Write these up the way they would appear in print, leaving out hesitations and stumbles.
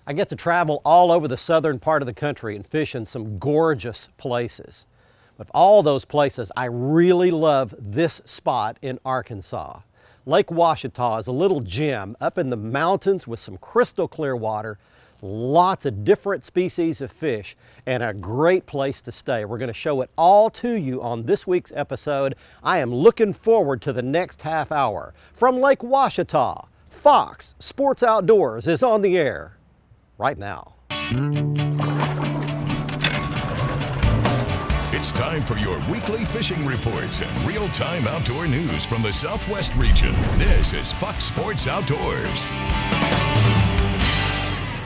I get to travel all over the southern part of the country and fish in some gorgeous places. But of all those places, I really love this spot in Arkansas. Lake Ouachita is a little gem up in the mountains with some crystal clear water, lots of different species of fish, and a great place to stay. We're going to show it all to you on this week's episode. I am looking forward to the next half hour. From Lake Ouachita, Fox Sports Outdoors is on the air right now. It's time for your weekly fishing reports and real-time outdoor news from the Southwest region. This is Fox Sports Outdoors.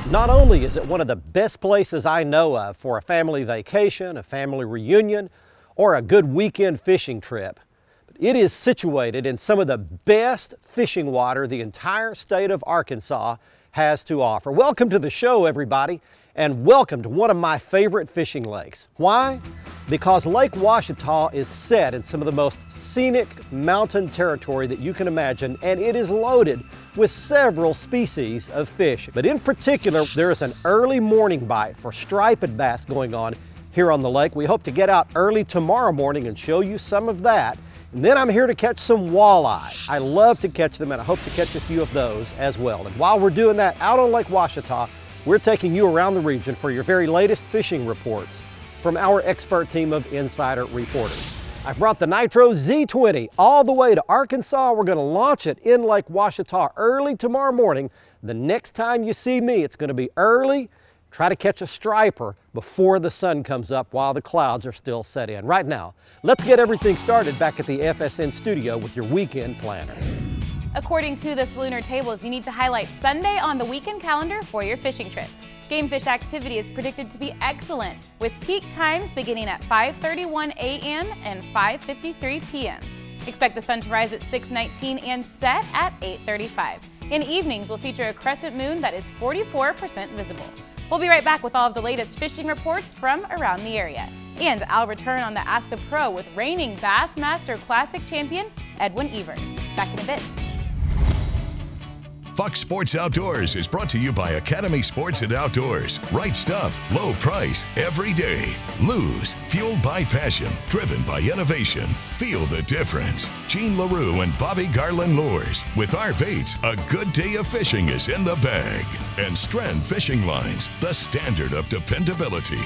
Not only is it one of the best places I know of for a family vacation, a family reunion, or a good weekend fishing trip, but it is situated in some of the best fishing water the entire state of Arkansas has to offer. Welcome to the show, everybody, and welcome to one of my favorite fishing lakes. Why? Because Lake Ouachita is set in some of the most scenic mountain territory that you can imagine, and it is loaded with several species of fish. But in particular, there is an early morning bite for striped bass going on here on the lake. We hope to get out early tomorrow morning and show you some of that. And then I'm here to catch some walleye. I love to catch them, and I hope to catch a few of those as well. And while we're doing that out on Lake Ouachita, we're taking you around the region for your very latest fishing reports from our expert team of insider reporters. I brought the Nitro Z20 all the way to Arkansas. We're going to launch it in Lake Ouachita early tomorrow morning. The next time you see me, it's going to be early. Try to catch a striper before the sun comes up while the clouds are still set in. Right now, let's get everything started back at the FSN studio with your weekend planner. According to the Lunar Tables, you need to highlight Sunday on the weekend calendar for your fishing trip. Game fish activity is predicted to be excellent, with peak times beginning at 5:31 a.m. and 5:53 p.m. Expect the sun to rise at 6:19 and set at 8:35. In evenings, will feature a crescent moon that is 44% visible. We'll be right back with all of the latest fishing reports from around the area. And I'll return on the Ask the Pro with reigning Bassmaster Classic champion Edwin Evers. Back in a bit. Fox Sports Outdoors is brought to you by Academy Sports and Outdoors. Right stuff, low price, every day. Lose, fueled by passion, driven by innovation. Feel the difference. Gene LaRue and Bobby Garland Lures. With our baits, a good day of fishing is in the bag. And Strand Fishing Lines, the standard of dependability.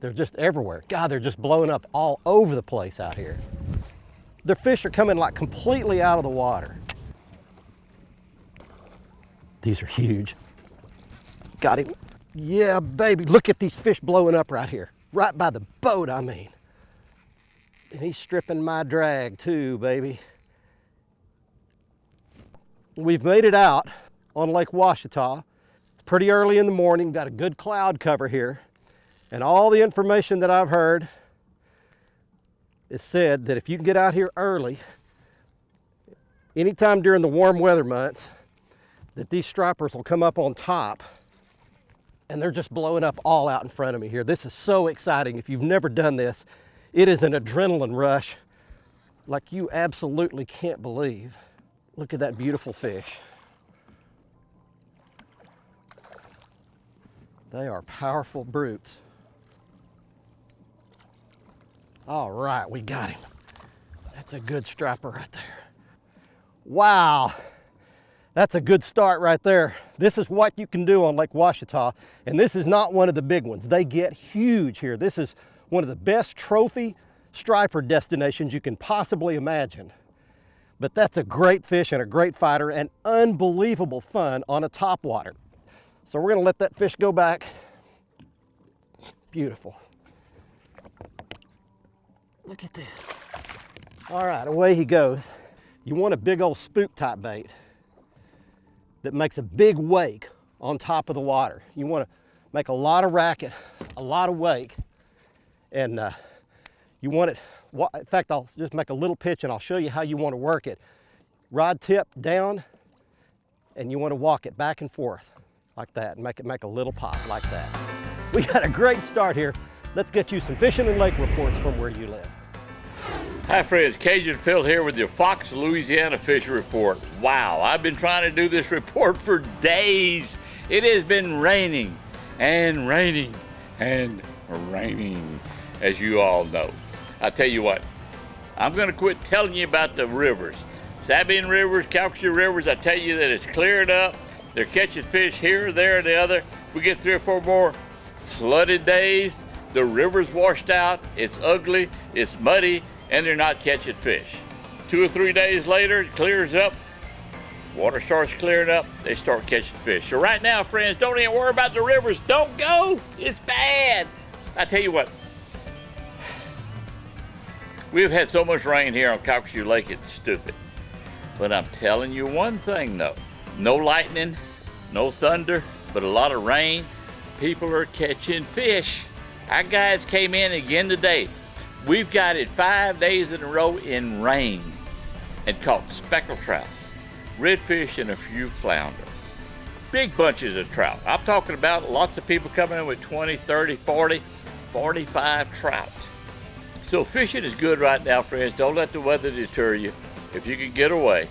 They're just everywhere. God, they're just blowing up all over the place out here. The fish are coming like completely out of the water. These are huge. Got him. Yeah, baby, look at these fish blowing up right here. Right by the boat, I mean. And he's stripping my drag too, baby. We've made it out on Lake Ouachita. It's pretty early in the morning, got a good cloud cover here. And all the information that I've heard is said that if you can get out here early, anytime during the warm weather months, that these stripers will come up on top, and they're just blowing up all out in front of me here. This is so exciting. If you've never done this, it is an adrenaline rush like you absolutely can't believe. Look at that beautiful fish. They are powerful brutes. All right, we got him. That's a good striper right there. Wow, that's a good start right there. This is what you can do on Lake Ouachita, and this is not one of the big ones. They get huge here. This is one of the best trophy striper destinations you can possibly imagine. But that's a great fish and a great fighter and unbelievable fun on a topwater. So we're gonna let that fish go back. Beautiful. Look at this. All right, away he goes. You want a big old spook type bait that makes a big wake on top of the water. You want to make a lot of racket, a lot of wake, and you want it, in fact, I'll just make a little pitch and I'll show you how you want to work it. Rod tip down, and you want to walk it back and forth like that and make it make a little pop like that. We got a great start here let's get you some fishing and lake reports from where you live. Hi friends, Cajun Phil here with your Fox, Louisiana Fishing Report. Wow, I've been trying to do this report for days. It has been raining and raining and raining, as you all know. I tell you what, I'm gonna quit telling you about the rivers. Sabine rivers, Calcasieu rivers, I tell you that it's cleared up. They're catching fish here, there, and the other. We get 3 or 4 more flooded days. The river's washed out, it's ugly, it's muddy, and they're not catching fish. 2 or 3 days later, it clears up, water starts clearing up, they start catching fish. So right now, friends, don't even worry about the rivers. Don't go, it's bad. I tell you what, we've had so much rain here on Calcasieu Lake, it's stupid. But I'm telling you one thing though, no lightning, no thunder, but a lot of rain, people are catching fish. Our guides came in again today. We've got it 5 days in a row in rain and caught speckled trout, redfish, and a few flounder. Big bunches of trout. I'm talking about lots of people coming in with 20, 30, 40, 45 trout. So fishing is good right now, friends. Don't let the weather deter you. If you can get away,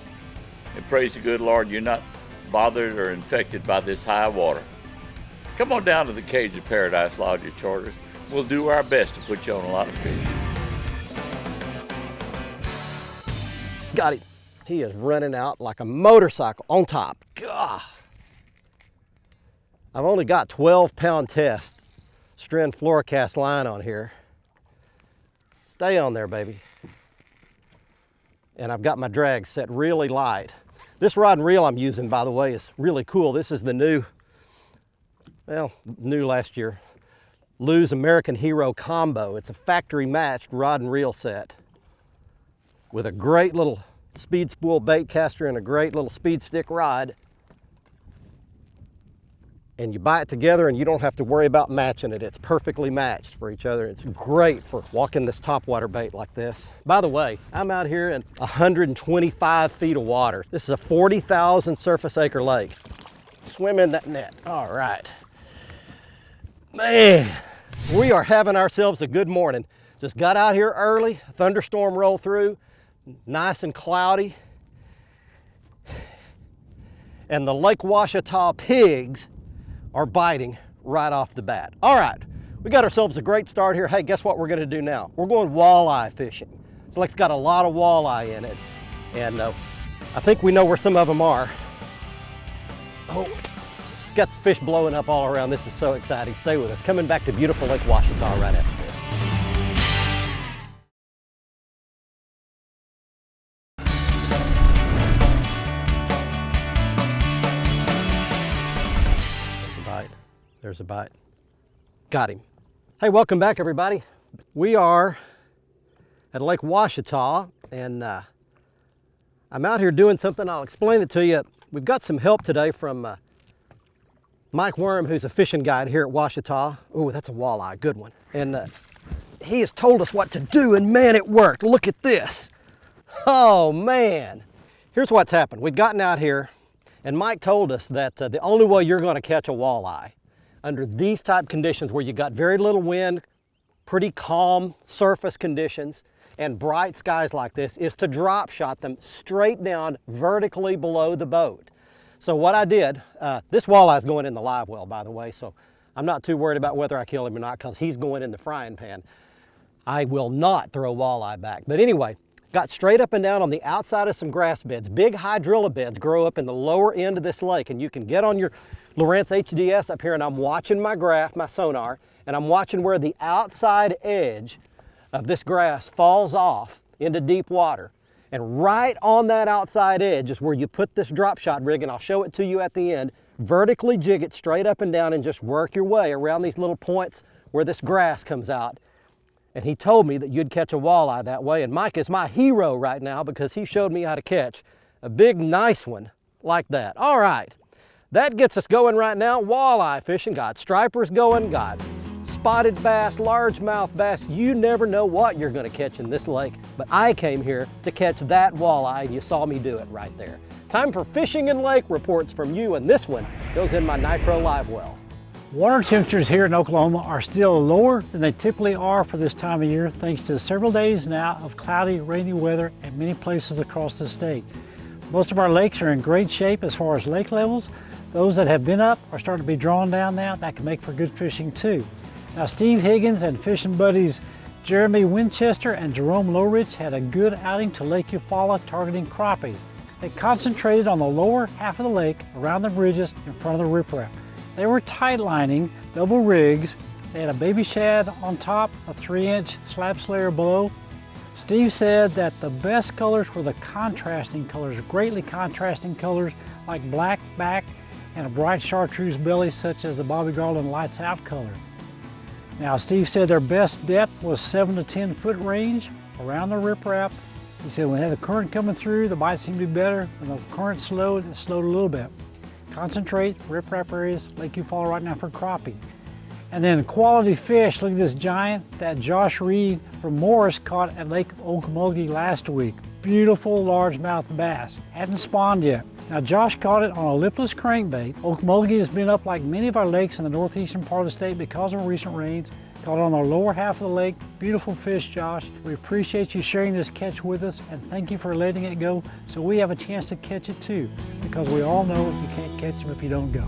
and praise the good Lord, you're not bothered or infected by this high water. Come on down to the Cajun Paradise Lodge at Charters. We'll do our best to put you on a lot of fish. Got him. He is running out like a motorcycle on top. Gah. I've only got 12-pound test strand fluorocast line on here. Stay on there, baby. And I've got my drag set really light. This rod and reel I'm using, by the way, is really cool. This is the new last year, Lou's American Hero Combo. It's a factory matched rod and reel set with a great little speed spool bait caster and a great little speed stick rod. And you buy it together and you don't have to worry about matching it. It's perfectly matched for each other. It's great for walking this topwater bait like this. By the way, I'm out here in 125 feet of water. This is a 40,000 surface acre lake. Swim in that net. All right. Man, we are having ourselves a good morning. Just got out here early, a thunderstorm rolled through, nice and cloudy. And the Lake Ouachita pigs are biting right off the bat. All right, we got ourselves a great start here. Hey, guess what we're gonna do now? We're going walleye fishing. This lake's got a lot of walleye in it. And I think we know where some of them are. Oh, got fish blowing up all around. This is so exciting. Stay with us. Coming back to beautiful Lake Ouachita right after this. There's a bite. Got him. Hey, welcome back, everybody. We are at Lake Ouachita, and I'm out here doing something. I'll explain it to you. We've got some help today from Mike Worm, who's a fishing guide here at Ouachita. Oh, that's a walleye, good one. And he has told us what to do, and man, it worked. Look at this. Oh, man. Here's what's happened. We've gotten out here, and Mike told us that the only way you're going to catch a walleye under these type conditions where you got very little wind, pretty calm surface conditions, and bright skies like this is to drop shot them straight down vertically below the boat. So what I did, this walleye is going in the live well, by the way, so I'm not too worried about whether I kill him or not because he's going in the frying pan. I will not throw walleye back. But anyway, got straight up and down on the outside of some grass beds. Big hydrilla beds grow up in the lower end of this lake, and you can get on your Lowrance HDS up here, and I'm watching my graph, my sonar, and I'm watching where the outside edge of this grass falls off into deep water. And right on that outside edge is where you put this drop shot rig, and I'll show it to you at the end. Vertically jig it straight up and down and just work your way around these little points where this grass comes out. And he told me that you'd catch a walleye that way, and Mike is my hero right now because he showed me how to catch a big, nice one like that. All right. That gets us going right now. Walleye fishing, got stripers going, got spotted bass, largemouth bass. You never know what you're gonna catch in this lake, but I came here to catch that walleye, and you saw me do it right there. Time for fishing and lake reports from you, and this one goes in my Nitro Live well. Water temperatures here in Oklahoma are still lower than they typically are for this time of year, thanks to several days now of cloudy, rainy weather in many places across the state. Most of our lakes are in great shape as far as lake levels. Those that have been up are starting to be drawn down now. That can make for good fishing too. Now, Steve Higgins and fishing buddies Jeremy Winchester and Jerome Lowrich had a good outing to Lake Eufaula targeting crappie. They concentrated on the lower half of the lake around the bridges in front of the riprap. They were tight lining, double rigs. They had a baby shad on top, a 3-inch slab slayer below. Steve said that the best colors were the contrasting colors, greatly contrasting colors like black back and a bright chartreuse belly such as the Bobby Garland Lights Out color. Now, Steve said their best depth was 7 to 10 foot range around the riprap. He said when they had the current coming through, the bites seemed to be better. When the current slowed, it slowed a little bit. Concentrate, riprap areas, Lake Eufaula right now for crappie. And then quality fish, look at this giant that Josh Reed from Morris caught at Lake Okmulgee last week. Beautiful largemouth bass, hadn't spawned yet. Now Josh caught it on a lipless crankbait. Okmulgee has been up like many of our lakes in the northeastern part of the state because of recent rains. Caught it on the lower half of the lake. Beautiful fish, Josh. We appreciate you sharing this catch with us, and thank you for letting it go so we have a chance to catch it too, because we all know you can't catch them if you don't go.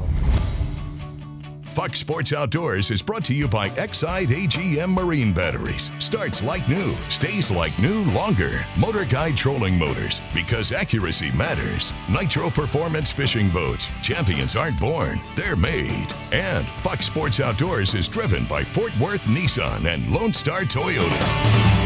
Fox Sports Outdoors is brought to you by Exide AGM Marine Batteries. Starts like new, stays like new longer. Motor Guide Trolling Motors, because accuracy matters. Nitro Performance Fishing Boats. Champions aren't born, they're made. And Fox Sports Outdoors is driven by Fort Worth Nissan and Lone Star Toyota.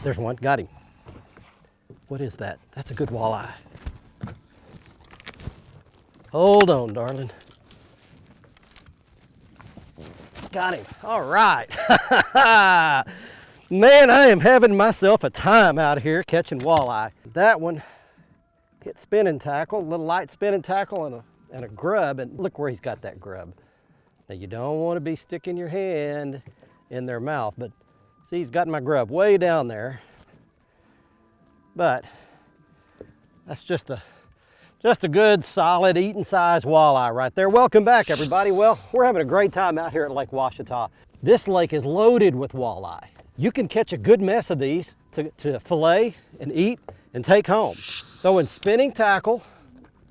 There's one, got him. What is that? That's a good walleye. Hold on, darling. Got him, all right. Man, I am having myself a time out here catching walleye. That one hit spinning tackle, a little light spinning tackle and a grub, and look where he's got that grub. Now you don't want to be sticking your hand in their mouth, but see, he's got my grub way down there, but that's just a good, solid, eating size walleye right there. Welcome back, everybody. Well, we're having a great time out here at Lake Ouachita. This lake is loaded with walleye. You can catch a good mess of these to fillet and eat and take home. Throwing spinning tackle,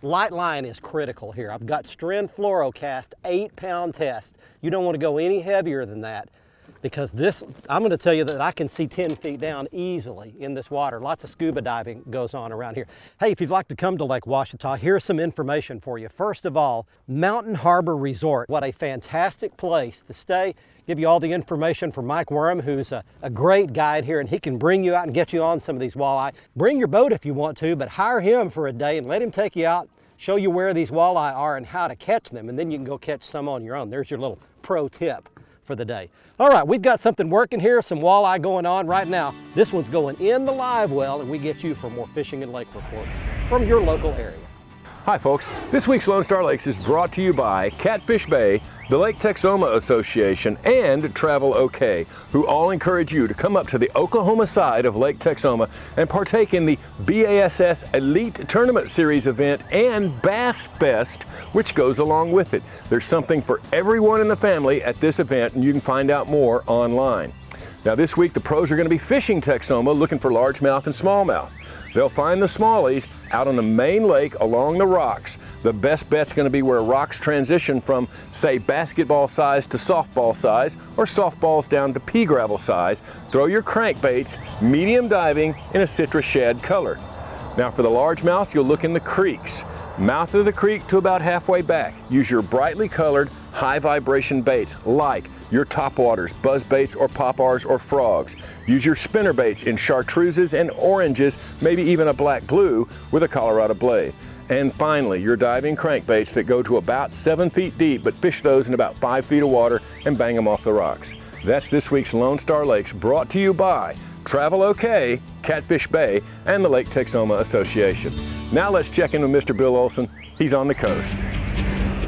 light line is critical here. I've got Stren Fluorocast 8-pound test. You don't want to go any heavier than that, because this, I'm going to tell you that I can see 10 feet down easily in this water. Lots of scuba diving goes on around here. Hey, if you'd like to come to Lake Ouachita, here's some information for you. First of all, Mountain Harbor Resort. What a fantastic place to stay. Give you all the information from Mike Worm, who's a great guide here, and he can bring you out and get you on some of these walleye. Bring your boat if you want to, but hire him for a day and let him take you out, show you where these walleye are and how to catch them, and then you can go catch some on your own. There's your little pro tip for the day. All right, we've got something working here, some walleye going on right now. This one's going in the live well, and we get you for more fishing and lake reports from your local area. Hi folks, this week's Lone Star Lakes is brought to you by Catfish Bay, the Lake Texoma Association, and Travel OK, who all encourage you to come up to the Oklahoma side of Lake Texoma and partake in the BASS Elite Tournament Series event and Bass Fest, which goes along with it. There's something for everyone in the family at this event, and you can find out more online. Now this week the pros are going to be fishing Texoma, looking for largemouth and smallmouth. They'll find the smallies out on the main lake along the rocks. The best bet's going to be where rocks transition from, say, basketball size to softball size, or softballs down to pea gravel size. Throw your crankbaits, medium diving, in a citrus shad color. Now for the largemouth, you'll look in the creeks. Mouth of the creek to about halfway back. Use your brightly colored, high vibration baits like your topwaters, buzz baits, or poppers, or frogs. Use your spinner baits in chartreuses and oranges, maybe even a black blue with a Colorado blade. And finally, your diving crankbaits that go to about 7 feet deep, but fish those in about 5 feet of water and bang them off the rocks. That's this week's Lone Star Lakes, brought to you by Travel OK, Catfish Bay, and the Lake Texoma Association. Now let's check in with Mr. Bill Olson. He's on the coast.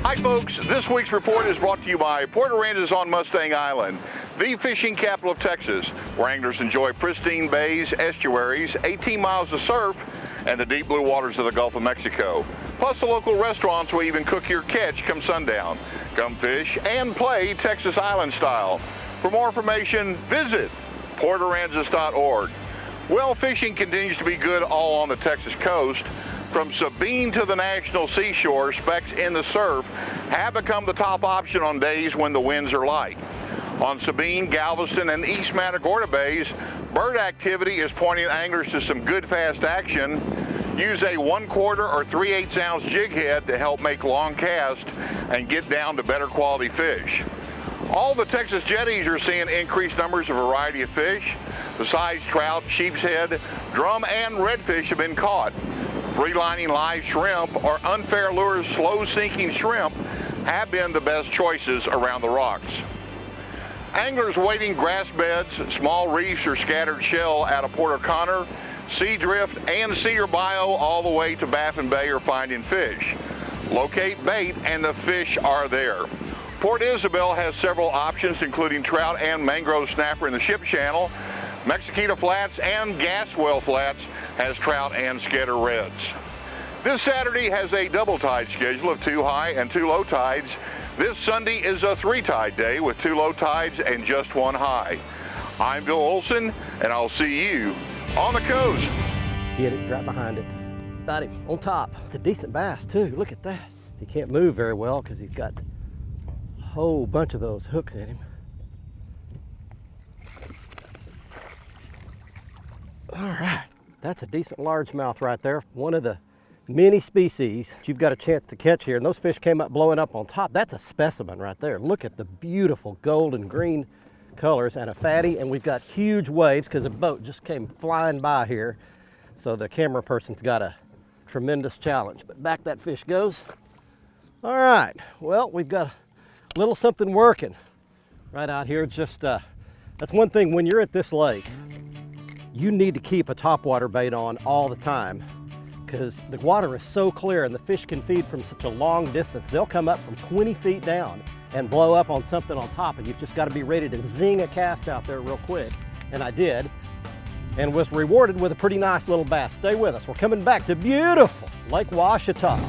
Hi folks, this week's report is brought to you by Port Aransas on Mustang Island. The fishing capital of Texas, where anglers enjoy pristine bays, estuaries, 18 miles of surf, and the deep blue waters of the Gulf of Mexico. Plus the local restaurants will even cook your catch come sundown. Come fish and play Texas Island style. For more information, visit portaransas.org. Well, fishing continues to be good all on the Texas coast. From Sabine to the National Seashore, specks in the surf have become the top option on days when the winds are light. On Sabine, Galveston, and East Matagorda Bays, bird activity is pointing anglers to some good fast action. Use a 1/4 or 3/8 ounce jig head to help make long casts and get down to better quality fish. All the Texas jetties are seeing increased numbers of variety of fish. Besides trout, sheep's head, drum, and redfish have been caught. Free-lining live shrimp or Unfair Lures slow-sinking shrimp have been the best choices around the rocks. Anglers wading grass beds, small reefs, or scattered shell out of Port O'Connor, Sea Drift, and Cedar Bayou all the way to Baffin Bay are finding fish. Locate bait and the fish are there. Port Isabel has several options, including trout and mangrove snapper in the ship channel. Mexicana Flats and Gaswell Flats has trout and scatter reds. This Saturday has a double tide schedule of 2 high and 2 low tides. This Sunday is a 3-tide day with 2 low tides and just 1 high. I'm Bill Olson, and I'll see you on the coast. Get it, right behind it. Got him on top. It's a decent bass too, look at that. He can't move very well because he's got a whole bunch of those hooks in him. All right, that's a decent largemouth right there. One of the many species that you've got a chance to catch here, and those fish came up blowing up on top. That's a specimen right there. Look at the beautiful gold and green colors, and a fatty, and we've got huge waves because a boat just came flying by here. So the camera person's got a tremendous challenge, but back that fish goes. All right, well, we've got a little something working right out here. Just that's one thing when you're at this lake, you need to keep a topwater bait on all the time, because the water is so clear and the fish can feed from such a long distance. They'll come up from 20 feet down and blow up on something on top, and you've just got to be ready to zing a cast out there real quick. And I did, and was rewarded with a pretty nice little bass. Stay with us. We're coming back to beautiful Lake Ouachita.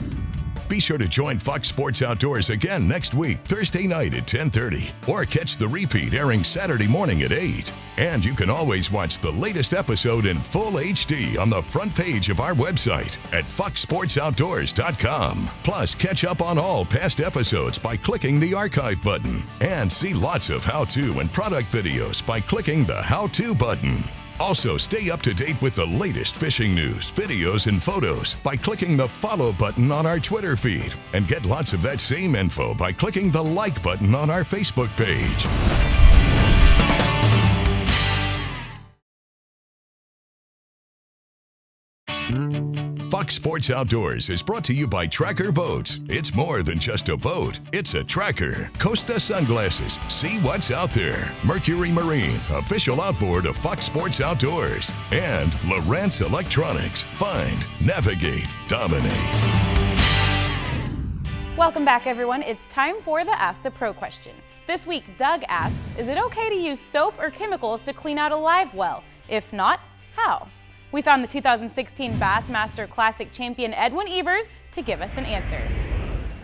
Be sure to join Fox Sports Outdoors again next week, Thursday night at 10:30, or catch the repeat airing Saturday morning at 8. And you can always watch the latest episode in full HD on the front page of our website at foxsportsoutdoors.com. Plus, catch up on all past episodes by clicking the archive button, and see lots of how-to and product videos by clicking the how-to button. Also, stay up to date with the latest fishing news, videos, and photos by clicking the follow button on our Twitter feed, and get lots of that same info by clicking the like button on our Facebook page. Fox Sports Outdoors is brought to you by Tracker Boats. It's more than just a boat, it's a tracker. Costa Sunglasses, see what's out there. Mercury Marine, official outboard of Fox Sports Outdoors. And Lowrance Electronics, find, navigate, dominate. Welcome back, everyone. It's time for the Ask the Pro question. This week, Doug asks, is it okay to use soap or chemicals to clean out a live well? If not, how? We found the 2016 Bassmaster Classic champion Edwin Evers to give us an answer.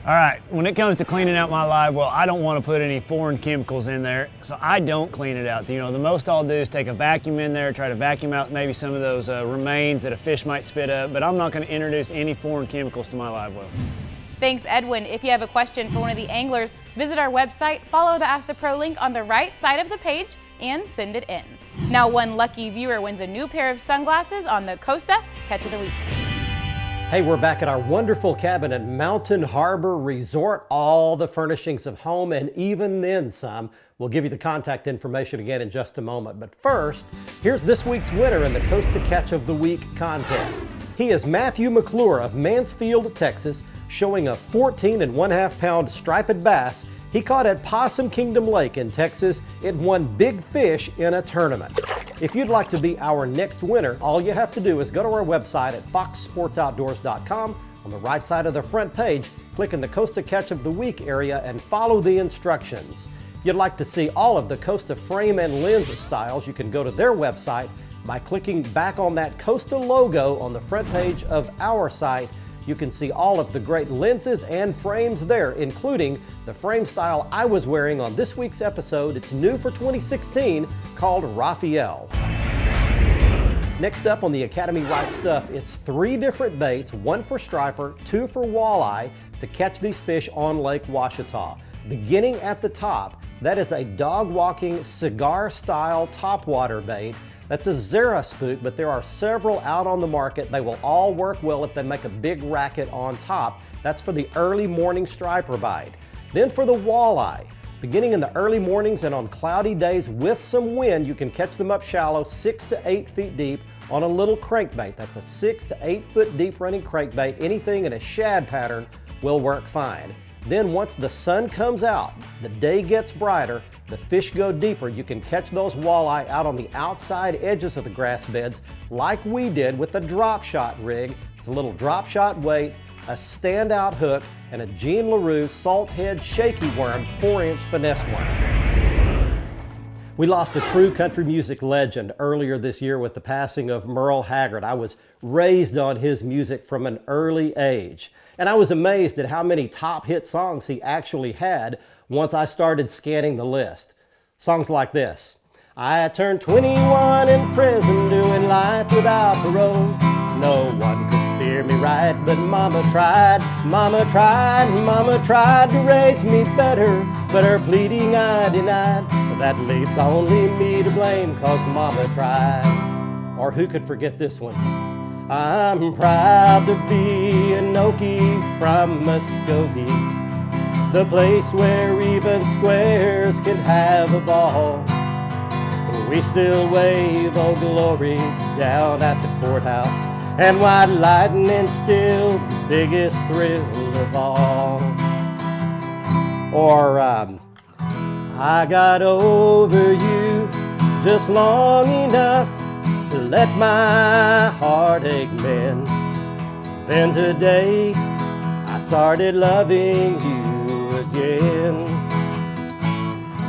All right, when it comes to cleaning out my live well, I don't want to put any foreign chemicals in there, so I don't clean it out. You know, the most I'll do is take a vacuum in there, try to vacuum out maybe some of those remains that a fish might spit up, but I'm not going to introduce any foreign chemicals to my live well. Thanks, Edwin. If you have a question for one of the anglers, visit our website, follow the Ask the Pro link on the right side of the page, and send it in. Now one lucky viewer wins a new pair of sunglasses on the Costa Catch of the Week. Hey, we're back at our wonderful cabin at Mountain Harbor Resort. All the furnishings of home and even then some. We'll give you the contact information again in just a moment. But first, here's this week's winner in the Costa Catch of the Week contest. He is Matthew McClure of Mansfield, Texas, showing a 14.5 pound striped bass he caught at Possum Kingdom Lake in Texas. It won big fish in a tournament. If you'd like to be our next winner, all you have to do is go to our website at foxsportsoutdoors.com. On the right side of the front page, click in the Costa Catch of the Week area and follow the instructions. If you'd like to see all of the Costa frame and lens styles, you can go to their website by clicking back on that Costa logo on the front page of our site. You can see all of the great lenses and frames there, including the frame style I was wearing on this week's episode. It's new for 2016, called Raphael. Next up on the Academy Right Stuff, it's 3 different baits, 1 for striper, 2 for walleye, to catch these fish on Lake Ouachita. Beginning at the top, that is a dog-walking cigar-style topwater bait. That's a Zara spook, but there are several out on the market. They will all work well if they make a big racket on top. That's for the early morning striper bite. Then for the walleye, beginning in the early mornings and on cloudy days with some wind, you can catch them up shallow 6 to 8 feet deep on a little crankbait. That's a 6 to 8 foot deep running crankbait. Anything in a shad pattern will work fine. Then once the sun comes out, the day gets brighter, the fish go deeper. You can catch those walleye out on the outside edges of the grass beds like we did with the drop shot rig. It's a little drop shot weight, a standout hook, and a Jean LaRue salt head shaky worm 4-inch finesse worm. We lost a true country music legend earlier this year with the passing of Merle Haggard. I was raised on his music from an early age, and I was amazed at how many top hit songs he actually had once I started scanning the list. Songs like this: I turned 21 in prison doing life without parole. No one could steer me right, but Mama tried, Mama tried, Mama tried to raise me better, but her pleading I denied. But that leaves only me to blame, 'cause Mama tried. Or who could forget this one? I'm proud to be an Okie from Muskogee, the place where even squares can have a ball. We still wave Old Glory down at the courthouse, and white lightning still the biggest thrill of all. Or I got over you just long enough to let my heartache mend. Then today I started loving you again.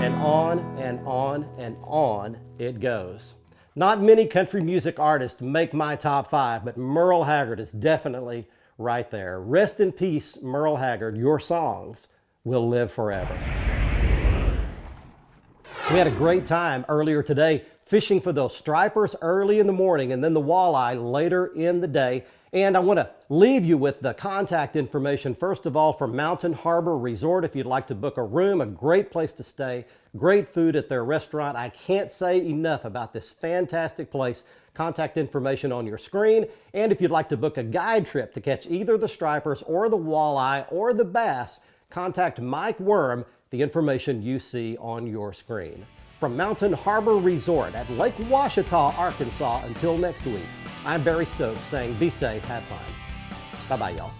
And on and on and on it goes. Not many country music artists make my top 5, but Merle Haggard is definitely right there. Rest in peace, Merle Haggard. Your songs will live forever. We had a great time earlier today fishing for those stripers early in the morning and then the walleye later in the day. And I want to leave you with the contact information, first of all, for Mountain Harbor Resort. If you'd like to book a room, a great place to stay, great food at their restaurant. I can't say enough about this fantastic place. Contact information on your screen. And if you'd like to book a guide trip to catch either the stripers or the walleye or the bass, contact Mike Worm, the information you see on your screen. From Mountain Harbor Resort at Lake Ouachita, Arkansas, until next week, I'm Barry Stokes saying be safe, have fun. Bye-bye, y'all.